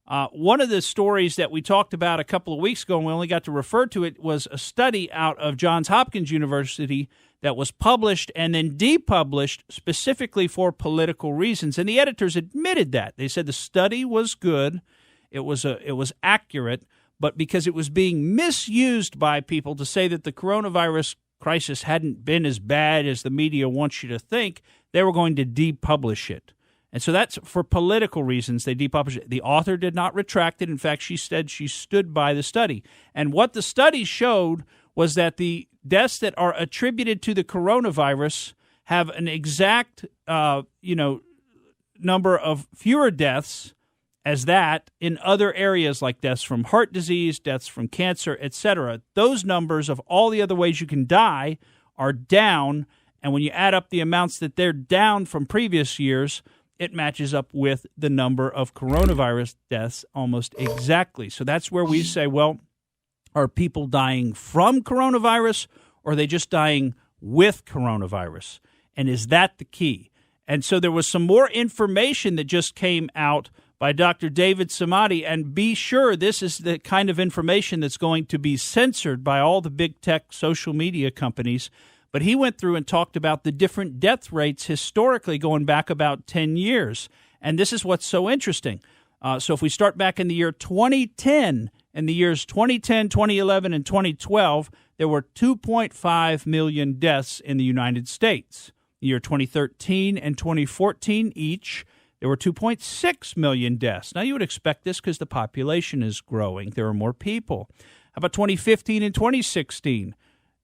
One of the stories that we talked about a couple of weeks ago, and we only got to refer to it, was a study out of Johns Hopkins University that was published and then depublished specifically for political reasons. And the editors admitted that. They said the study was good, it was accurate, but because it was being misused by people to say that the coronavirus crisis hadn't been as bad as the media wants you to think, they were going to depublish it. And so that's for political reasons. They depublished it. The author did not retract it. In fact, she said she stood by the study. And what the study showed was that the deaths that are attributed to the coronavirus have an exact, number of fewer deaths as that in other areas like deaths from heart disease, deaths from cancer, etc. Those numbers of all the other ways you can die are down. And when you add up the amounts that they're down from previous years, it matches up with the number of coronavirus deaths almost exactly. So that's where we say, well, are people dying from coronavirus or are they just dying with coronavirus? And is that the key? And so there was some more information that just came out by Dr. David Samadi, and be sure this is the kind of information that's going to be censored by all the big tech social media companies. But he went through and talked about the different death rates historically going back about 10 years. And this is what's so interesting. So if we start back in the year 2010, in the years 2010, 2011, and 2012, there were 2.5 million deaths in the United States. The year 2013 and 2014 each, there were 2.6 million deaths. Now, you would expect this because the population is growing. There are more people. How about 2015 and 2016?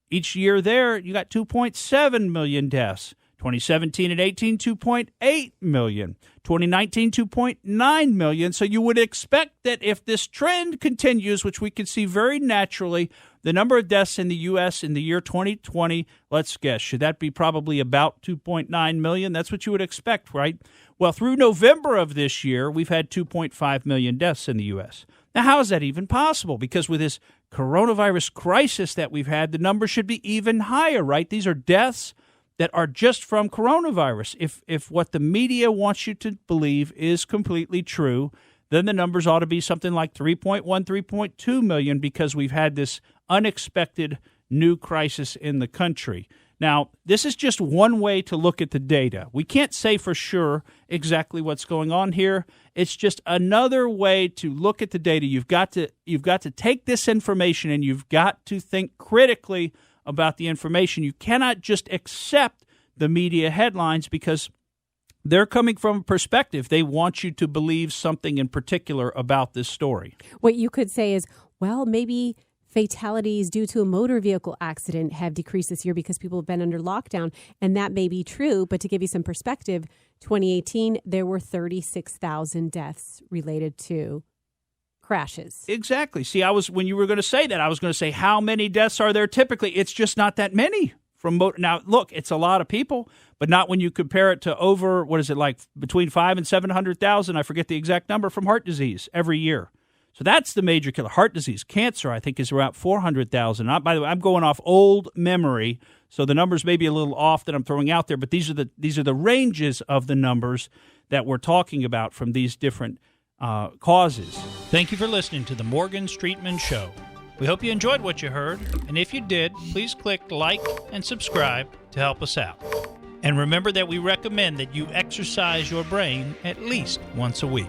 Each year there, you got 2.7 million deaths. 2017 and 18, 2.8 million. 2019, 2.9 million. So you would expect that if this trend continues, which we can see very naturally, the number of deaths in the U.S. in the year 2020, let's guess, should that be probably about 2.9 million? That's what you would expect, right? Well, through November of this year, we've had 2.5 million deaths in the U.S. Now, how is that even possible? Because with this coronavirus crisis that we've had, the number should be even higher, right? These are deaths that are just from coronavirus. If what the media wants you to believe is completely true, then the numbers ought to be something like 3.1, 3.2 million because we've had this unexpected new crisis in the country. Now, this is just one way to look at the data. We can't say for sure exactly what's going on here. It's just another way to look at the data. You've got to take this information and you've got to think critically about the information. You cannot just accept the media headlines because they're coming from a perspective. They want you to believe something in particular about this story. What you could say is, well, maybe fatalities due to a motor vehicle accident have decreased this year because people have been under lockdown, and that may be true. But to give you some perspective, 2018, there were 36,000 deaths related to crashes. Exactly. See, when you were going to say that, I was going to say, how many deaths are there typically? It's just not that many. Now, look, it's a lot of people, but not when you compare it to over, between 500,000 and 700,000, I forget the exact number, from heart disease every year. So that's the major killer. Heart disease, cancer, I think, is around 400,000. By the way, I'm going off old memory, so the numbers may be a little off that I'm throwing out there, but these are the ranges of the numbers that we're talking about from these different causes. Thank you for listening to the Morgan Streetman Show. We hope you enjoyed what you heard, and if you did, please click like and subscribe to help us out. And remember that we recommend that you exercise your brain at least once a week.